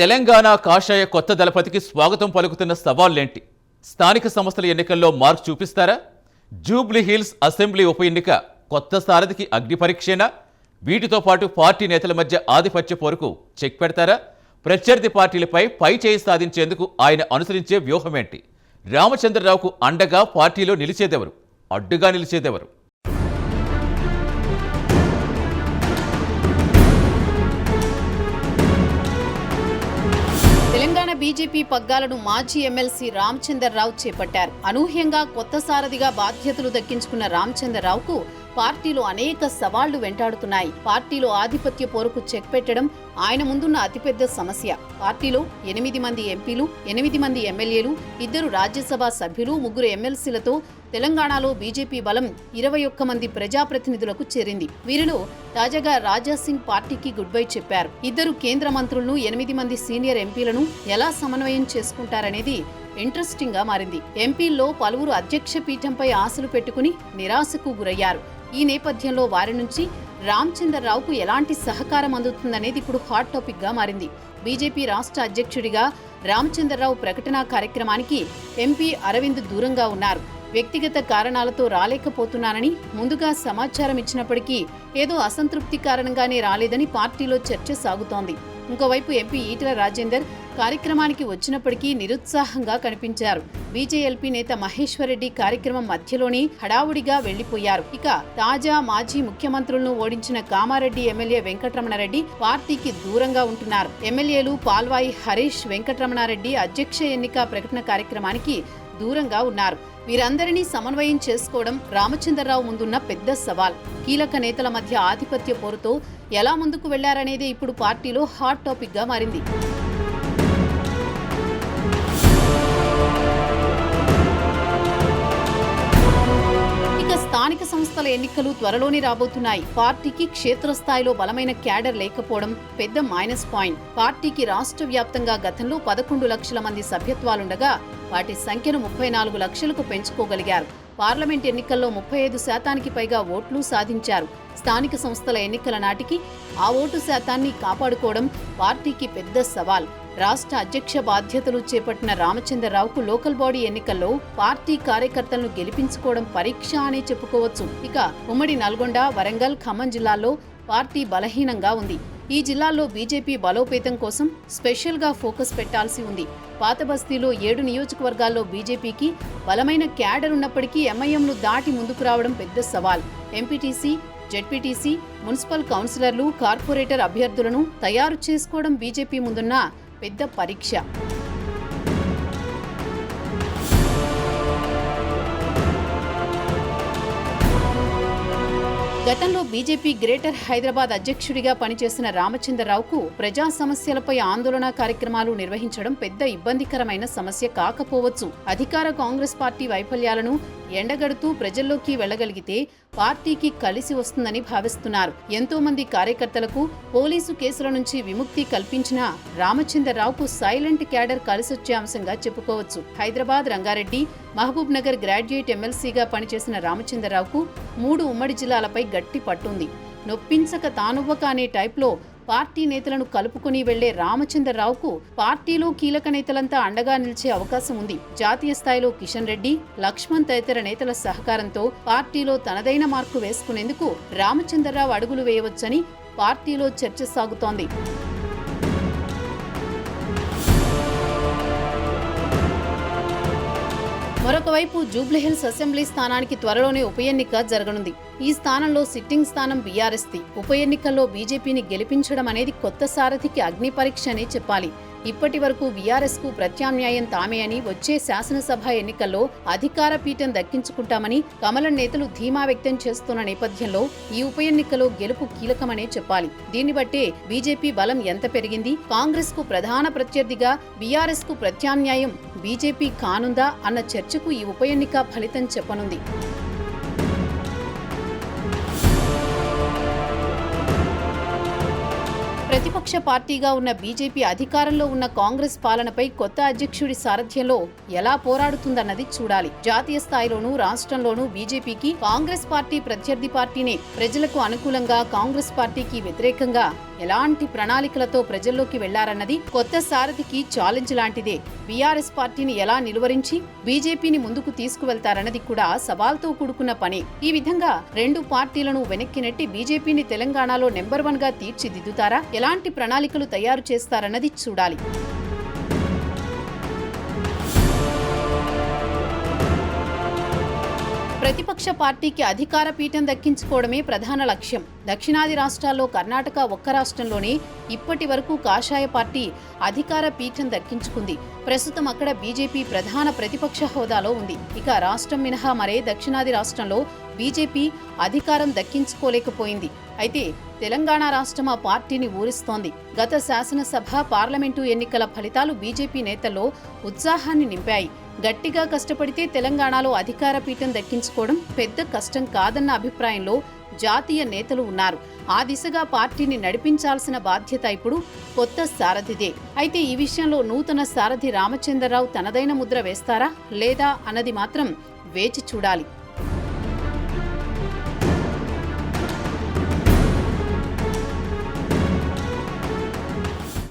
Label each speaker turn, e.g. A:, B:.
A: తెలంగాణ కాషాయ కొత్త దళపతికి స్వాగతం పలుకుతున్న సవాళ్లేంటి? స్థానిక సంస్థల ఎన్నికల్లో మార్క్ చూపిస్తారా? జూబ్లీ హిల్స్ అసెంబ్లీ ఉప ఎన్నిక కొత్త సారథికి అగ్ని పరీక్షేనా? వీటితో పాటు పార్టీ నేతల మధ్య ఆధిపత్య పోరుకు చెక్ పెడతారా? ప్రత్యర్థి పార్టీలపై పై చేయి సాధించేందుకు ఆయన అనుసరించే వ్యూహమేంటి? రామచంద్రరావుకు అండగా పార్టీలో నిలిచేదెవరు? అడ్డుగా నిలిచేదెవరు?
B: తెలంగాణ బీజేపీ పగ్గాలను మాజీ ఎమ్మెల్సీ రామచంద్రరావు చేపట్టారు. అనూహ్యంగా కొత్త సారథిగా బాధ్యతలు దక్కించుకున్న రామచంద్రరావుకు పార్టీలో అనేక సవాళ్లు వెంటాడుతున్నాయి. పార్టీలో ఆధిపత్య పోరుకు చెక్ పెట్టడం ఆయన ముందున్న అతిపెద్ద సమస్య. పార్టీలో 8 మంది ఎంపీలు, 8 మంది ఎమ్మెల్యేలు, 2 రాజ్యసభ సభ్యులు, 3 ఎమ్మెల్సీలతో తెలంగాణలో బీజేపీ బలం 21 మంది ప్రజాప్రతినిధులకు చేరింది. వీరిలో తాజాగా రాజాసింగ్ పార్టీకి గుడ్ బై చెప్పారు. 2 కేంద్ర మంత్రులను, 8 మంది సీనియర్ ఎంపీలను ఎలా సమన్వయం చేసుకుంటారనేది ఇంట్రెస్టింగ్ గా మారింది. ఎంపీల్లో పలువురు అధ్యక్ష పీఠంపై ఆశలు పెట్టుకుని నిరాశకు గురయ్యారు. ఈ నేపథ్యంలో వారి నుంచి రామచంద్రరావుకు ఎలాంటి సహకారం అందుతుందనేది ఇప్పుడు హాట్ టాపిక్ గా మారింది. బీజేపీ రాష్ట్ర అధ్యక్షుడిగా రామచంద్రరావు ప్రకటనా కార్యక్రమానికి ఎంపీ అరవింద్ దూరంగా ఉన్నారు. వ్యక్తిగత కారణాలతో రాలేకపోతున్నానని ముందుగా సమాచారం ఇచ్చినప్పటికీ ఏదో అసంతృప్తి కారణంగానే రాలేదని పార్టీలో చర్చ సాగుతోంది. ఇంకోవైపు ఎంపీ ఈటెల రాజేందర్ కార్యక్రమానికి వచ్చినప్పటికీ నిరుత్సాహంగా కనిపించారు. బీజేఎల్పీ నేత మహేశ్వర్ రెడ్డి కార్యక్రమం మధ్యలోనే హడావుడిగా వెళ్లిపోయారు. ఇక తాజా మాజీ ముఖ్యమంత్రులను ఓడించిన కామారెడ్డి ఎమ్మెల్యే వెంకటరమణారెడ్డి పార్టీకి దూరంగా ఉంటున్నారు. ఎమ్మెల్యేలు పాల్వాయి హరీష్, వెంకటరమణారెడ్డి అధ్యక్ష ఎన్నిక ప్రకటన కార్యక్రమానికి దూరంగా ఉన్నారు. వీరందరినీ సమన్వయం చేసుకోవడం రామచంద్రరావు ముందున్న పెద్ద సవాల్. కీలక నేతల మధ్య ఆధిపత్య పోరుతో ఎలా ముందుకు వెళ్లారనేది ఇప్పుడు పార్టీలో హాట్ టాపిక్ గా మారింది. స్థానిక సంస్థల ఎన్నికలు త్వరలోనే రాబోతున్నాయి. పార్టీకి క్షేత్రస్థాయిలో బలమైన క్యాడర్ లేకపోవడం పెద్ద మైనస్ పాయింట్. పార్టీకి రాష్ట్ర వ్యాప్తంగా గతంలో 11 లక్షల మంది సభ్యత్వాలుండగా వాటి సంఖ్యను 34 లక్షలకు పెంచుకోగలిగారు. పార్లమెంట్ ఎన్నికల్లో 35% పైగా ఓట్లు సాధించారు. స్థానిక సంస్థల ఎన్నికల నాటికి ఆ ఓటు శాతాన్ని కాపాడుకోవడం పార్టీకి పెద్ద సవాల్. రాష్ట్ర అధ్యక్ష బాధ్యతలు చేపట్టిన రామచంద్రరావుకు లోకల్ బాడీ ఎన్నికల్లో పార్టీ కార్యకర్తలను గెలిపించుకోవడం పరీక్ష అనే చెప్పుకోవచ్చు. ఇక ఉమ్మడి నల్గొండ, వరంగల్, ఖమ్మం జిల్లాల్లో పార్టీ బలహీనంగా ఉంది. ఈ జిల్లాల్లో బీజేపీ బలోపేతం కోసం స్పెషల్ గా ఫోకస్ పెట్టాల్సి ఉంది. పాత బస్తీలో 7 నియోజకవర్గాల్లో బీజేపీకి బలమైన క్యాడర్ ఉన్నప్పటికీ ఎంఐఎంను దాటి ముందుకు రావడం పెద్ద సవాల్. ఎంపీటీసీ, జెడ్పీటీసీ, మున్సిపల్ కౌన్సిలర్లు, కార్పొరేటర్ అభ్యర్థులను తయారు చేసుకోవడం బీజేపీ ముందున్న పెద్ద పరీక్ష. గతంలో బీజేపీ గ్రేటర్ హైదరాబాద్ అధ్యక్షుడిగా పనిచేసిన రామచంద్రరావుకు ప్రజా సమస్యలపై ఆందోళన కార్యక్రమాలు నిర్వహించడం పెద్ద ఇబ్బందికరమైన సమస్య కాకపోవచ్చు. అధికార కాంగ్రెస్ పార్టీ వైఫల్యాలను ఎండగడుతూ ప్రజల్లోకి వెళ్లగలిగితే పార్టీకి కలిసి వస్తుందని భావిస్తున్నారు. ఎంతో మంది కార్యకర్తలకు పోలీసు కేసుల నుంచి విముక్తి కల్పించిన రామచంద్రరావుకు సైలెంట్ క్యాడర్ కలిసొచ్చే అంశంగా చెప్పుకోవచ్చు. హైదరాబాద్, రంగారెడ్డి, మహబూబ్ నగర్ గ్రాడ్యుయేట్ ఎమ్మెల్సీగా పనిచేసిన రామచంద్రరావుకు 3 ఉమ్మడి జిల్లాలపై గట్టి పట్టుంది. నొప్పించక తానువ్వక అనే టైప్లో పార్టీ నేతలను కలుపుకుని వెళ్లే రామచంద్రరావుకు పార్టీలో కీలక నేతలంతా అండగా నిలిచే అవకాశం ఉంది. జాతీయ స్థాయిలో కిషన్ రెడ్డి, లక్ష్మణ్ తదితర నేతల సహకారంతో పార్టీలో తనదైన మార్కు వేసుకునేందుకు రామచంద్రరావు అడుగులు వేయవచ్చని పార్టీలో చర్చ సాగుతోంది. మరొకవైపు జూబ్లీహిల్స్ అసెంబ్లీ స్థానానికి త్వరలోనే ఉప ఎన్నిక జరగనుంది. ఈ స్థానంలో సిట్టింగ్ స్థానం బీఆర్ఎస్ది. ఉప ఎన్నికల్లో బీజేపీని గెలిపించడం అనేది కొత్త సారథికి అగ్ని పరీక్ష అనే చెప్పాలి. ఇప్పటి వరకు బీఆర్ఎస్ కు ప్రత్యామ్నాయం తామే అని, వచ్చే శాసనసభ ఎన్నికల్లో అధికార పీఠం దక్కించుకుంటామని కమలం నేతలు ధీమా వ్యక్తం చేస్తున్న నేపథ్యంలో ఈ ఉప ఎన్నికలో గెలుపు కీలకమనే చెప్పాలి. దీన్ని బట్టే బీజేపీ బలం ఎంత పెరిగింది, కాంగ్రెస్ కు ప్రధాన ప్రత్యర్థిగా బీఆర్ఎస్ కు ప్రత్యామ్నాయం బీజేపీ కానుందా అన్న చర్చకు ఈ ఉప ఎన్నిక ఫలితం చెప్పనుంది. ప్రతిపక్ష పార్టీగా ఉన్న బీజేపీ అధికారంలో ఉన్న కాంగ్రెస్ పాలనపై కొత్త అధ్యక్షుడి సారథ్యంలో ఎలా పోరాడుతుందన్నది చూడాలి. జాతీయ స్థాయిలోనూ రాష్ట్రంలోనూ బీజేపీకి కాంగ్రెస్ పార్టీ ప్రత్యర్థి పార్టీనే. ప్రజలకు అనుకూలంగా, కాంగ్రెస్ పార్టీకి వ్యతిరేకంగా ఎలాంటి ప్రణాళికలతో ప్రజల్లోకి వెళ్లారన్నది కొత్త సారథికి ఛాలెంజ్ లాంటిదే. బీఆర్ఎస్ పార్టీని ఎలా నిలువరించి బీజేపీని ముందుకు తీసుకువెళ్తారన్నది కూడా సవాల్తో కూడుకున్న పని. ఈ విధంగా రెండు పార్టీలను వెనక్కి నెట్టి బీజేపీని తెలంగాణలో నెంబర్ 1 గా తీర్చిదిద్దుతారా? ఎలాంటి ప్రణాళికలు తయారు చేస్తారన్నది చూడాలి. ప్రతిపక్ష పార్టీకి అధికార పీఠం దక్కించుకోవడమే ప్రధాన లక్ష్యం. దక్షిణాది రాష్ట్రాల్లో కర్ణాటక ఒక్క రాష్ట్రంలోనే ఇప్పటి వరకు కాషాయ పార్టీ అధికార పీఠం దక్కించుకుంది. ప్రస్తుతం అక్కడ బీజేపీ ప్రధాన ప్రతిపక్ష హోదాలో ఉంది. ఇక రాష్ట్రం మినహా మరే దక్షిణాది రాష్ట్రంలో బీజేపీ అధికారం దక్కించుకోలేకపోయింది. అయితే తెలంగాణ రాష్ట్రం ఆ పార్టీని ఊరిస్తోంది. గత శాసనసభ, పార్లమెంటు ఎన్నికల ఫలితాలు బీజేపీ నేతల్లో ఉత్సాహాన్ని నింపాయి. గట్టిగా కష్టపడితే తెలంగాణలో అధికార పీఠం దక్కించుకోవడం పెద్ద కష్టం కాదన్న అభిప్రాయంలో జాతీయ నేతలు ఉన్నారు. ఆ దిశగా పార్టీని నడిపించాల్సిన బాధ్యత ఇప్పుడు కొత్త సారథిదే. అయితే ఈ విషయంలో నూతన సారథి రామచంద్రరావు తనదైన ముద్ర వేస్తారా లేదా అన్నది మాత్రం వేచి చూడాలి.